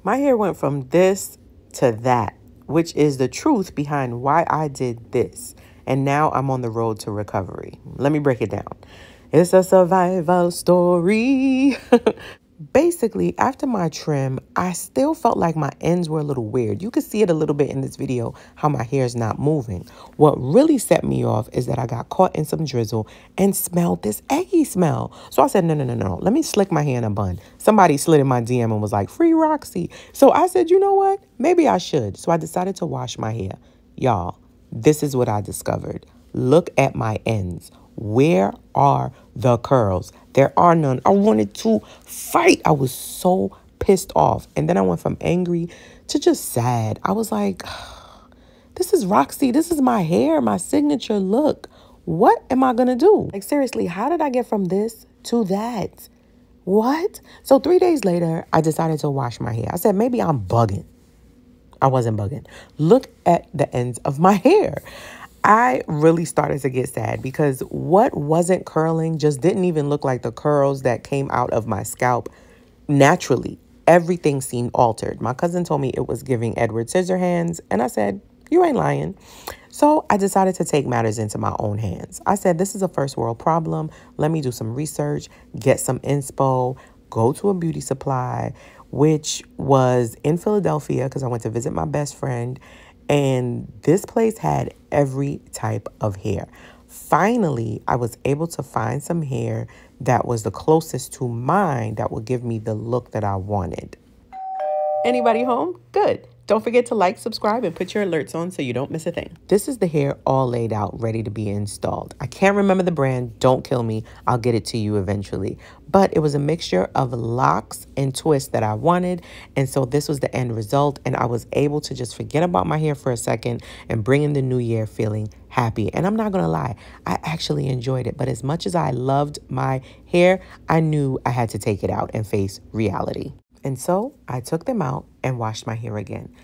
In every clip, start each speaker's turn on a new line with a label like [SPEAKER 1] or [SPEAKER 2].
[SPEAKER 1] My hair went from this to that, which is the truth behind why I did this. And now I'm on the road to recovery. Let me break it down. It's a survival story. Basically, after my trim, I still felt like my ends were a little weird. You can see it a little bit in this video, how my hair is not moving. What really set me off is that I got caught in some drizzle and smelled this eggy smell. So I said, no. Let me slick my hair in a bun. Somebody slid in my DM and was like, free Roxy. So I said, you know what? Maybe I should. So I decided to wash my hair. Y'all, this is what I discovered. Look at my ends. Where are the curls? There are none. I wanted to fight. I was so pissed off. And then I went from angry to just sad. I was like, this is Roxy. This is my hair, my signature look. What am I going to do? Like, seriously, how did I get from this to that? What? So 3 days later, I decided to wash my hair. I said, maybe I'm bugging. I wasn't bugging. Look at the ends of my hair. I really started to get sad because what wasn't curling just didn't even look like the curls that came out of my scalp naturally. Everything seemed altered. My cousin told me it was giving Edward Scissorhands, and I said, you ain't lying. So I decided to take matters into my own hands. I said, this is a first world problem. Let me do some research, get some inspo, go to a beauty supply, which was in Philadelphia because I went to visit my best friend. And this place had every type of hair. Finally, I was able to find some hair that was the closest to mine that would give me the look that I wanted. Anybody home? Good. Don't forget to like, subscribe, and put your alerts on so you don't miss a thing. This is the hair all laid out, ready to be installed. I can't remember the brand. Don't kill me. I'll get it to you eventually. But it was a mixture of locks and twists that I wanted. And so this was the end result. And I was able to just forget about my hair for a second and bring in the new year feeling happy. And I'm not going to lie, I actually enjoyed it. But as much as I loved my hair, I knew I had to take it out and face reality. And so I took them out and washed my hair again.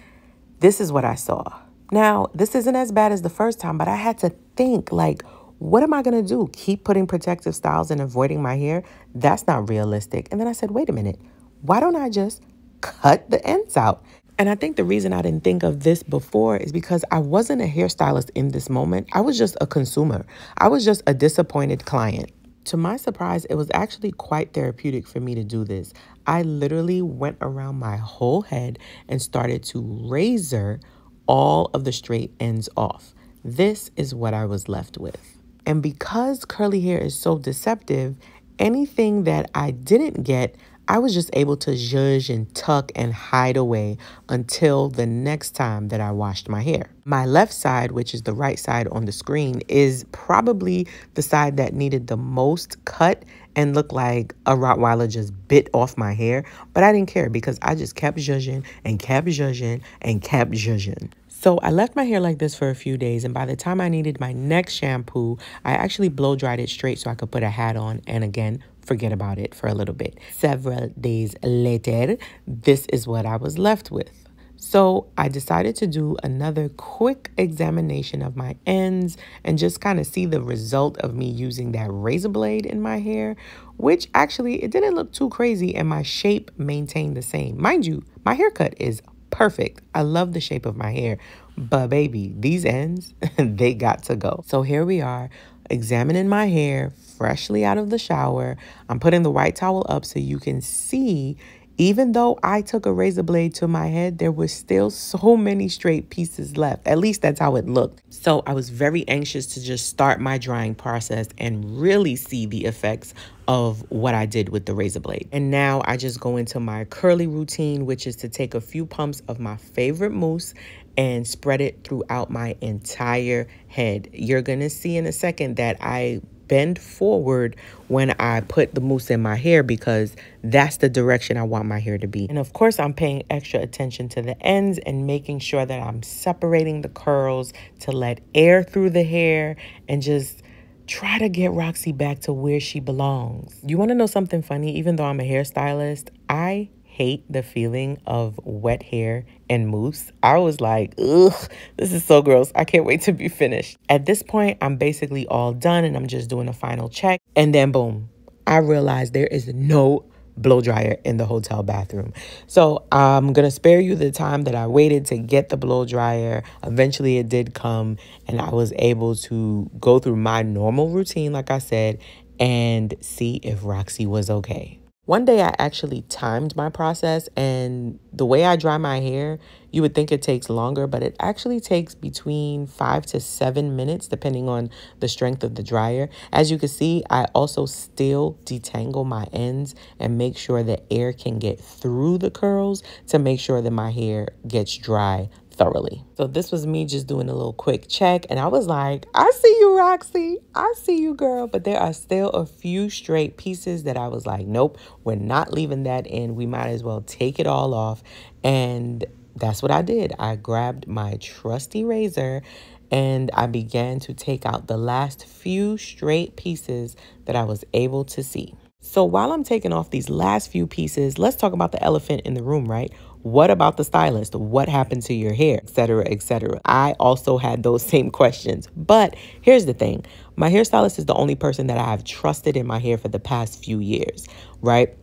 [SPEAKER 1] This is what I saw. Now, this isn't as bad as the first time, but I had to think, like, what am I going to do? Keep putting protective styles and avoiding my hair? That's not realistic. And then I said, wait a minute. Why don't I just cut the ends out? And I think the reason I didn't think of this before is because I wasn't a hairstylist in this moment. I was just a consumer. I was just a disappointed client. To my surprise, it was actually quite therapeutic for me to do this. I literally went around my whole head and started to razor all of the straight ends off. This is what I was left with. And because curly hair is so deceptive, anything that I didn't get, I was just able to zhuzh and tuck and hide away until the next time that I washed my hair. My left side, which is the right side on the screen, is probably the side that needed the most cut and looked like a Rottweiler just bit off my hair. But I didn't care because I just kept zhuzhing and kept zhuzhing and kept zhuzhing. So I left my hair like this for a few days, and by the time I needed my next shampoo, I actually blow dried it straight so I could put a hat on and again forget about it for a little bit. Several days later, this is what I was left with. So I decided to do another quick examination of my ends and just kind of see the result of me using that razor blade in my hair, which actually it didn't look too crazy and my shape maintained the same. Mind you, my haircut is perfect. I love the shape of my hair, but baby, these ends, they got to go. So here we are, examining my hair freshly out of the shower. I'm putting the white towel up so you can see, even though I took a razor blade to my head, there was still so many straight pieces left. At least that's how it looked. So I was very anxious to just start my drying process and really see the effects of what I did with the razor blade. And now I just go into my curly routine, which is to take a few pumps of my favorite mousse and spread it throughout my entire head. You're gonna see in a second that I bend forward when I put the mousse in my hair because that's the direction I want my hair to be. And of course, I'm paying extra attention to the ends and making sure that I'm separating the curls to let air through the hair and just try to get Roxy back to where she belongs. You want to know something funny? Even though I'm a hairstylist, I hate the feeling of wet hair and mousse. I was like, ugh, this is so gross. I can't wait to be finished. At this point, I'm basically all done and I'm just doing a final check. And then boom, I realized there is no blow dryer in the hotel bathroom. So I'm going to spare you the time that I waited to get the blow dryer. Eventually it did come and I was able to go through my normal routine, like I said, and see if Roxy was okay. One day I actually timed my process, and the way I dry my hair, you would think it takes longer, but it actually takes between 5 to 7 minutes, depending on the strength of the dryer. As you can see, I also still detangle my ends and make sure that air can get through the curls to make sure that my hair gets dry thoroughly. So this was me just doing a little quick check, and I was like, I see you, Roxy. I see you, girl. But there are still a few straight pieces that I was like, nope, we're not leaving that in. We might as well take it all off. And that's what I did. I grabbed my trusty razor and I began to take out the last few straight pieces that I was able to see. So while I'm taking off these last few pieces, let's talk about the elephant in the room, right? What about the stylist? What happened to your hair, etc., etc.? I also had those same questions. But here's the thing. My hairstylist is the only person that I have trusted in my hair for the past few years, right?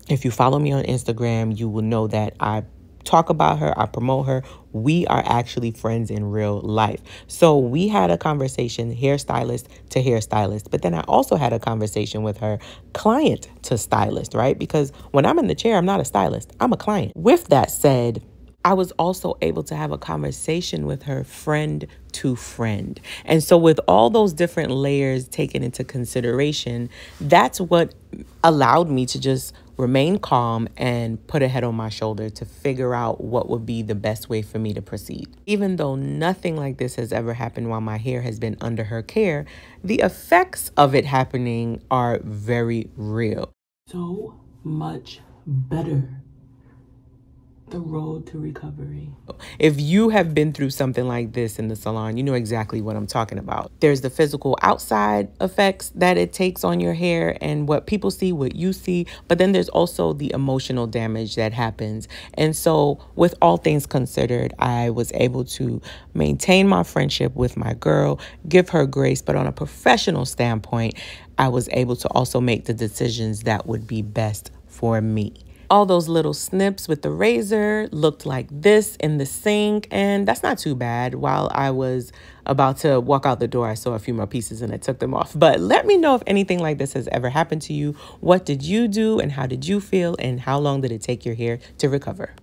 [SPEAKER 1] If you follow me on Instagram, you will know that I talk about her, I promote her. We are actually friends in real life. So we had a conversation, hairstylist to hairstylist, but then I also had a conversation with her, client to stylist, right? Because when I'm in the chair, I'm not a stylist, I'm a client. With that said, I was also able to have a conversation with her, friend to friend. And so with all those different layers taken into consideration, that's what allowed me to just remain calm and put a head on my shoulder to figure out what would be the best way for me to proceed. Even though nothing like this has ever happened while my hair has been under her care, the effects of it happening are very real. So much better. The road to recovery. If you have been through something like this in the salon, you know exactly what I'm talking about. There's the physical outside effects that it takes on your hair and what people see, what you see, but then there's also the emotional damage that happens. And so with all things considered, I was able to maintain my friendship with my girl, give her grace, but on a professional standpoint, I was able to also make the decisions that would be best for me. All those little snips with the razor looked like this in the sink, and that's not too bad. While I was about to walk out the door, I saw a few more pieces and I took them off. But let me know if anything like this has ever happened to you. What did you do and how did you feel, and how long did it take your hair to recover?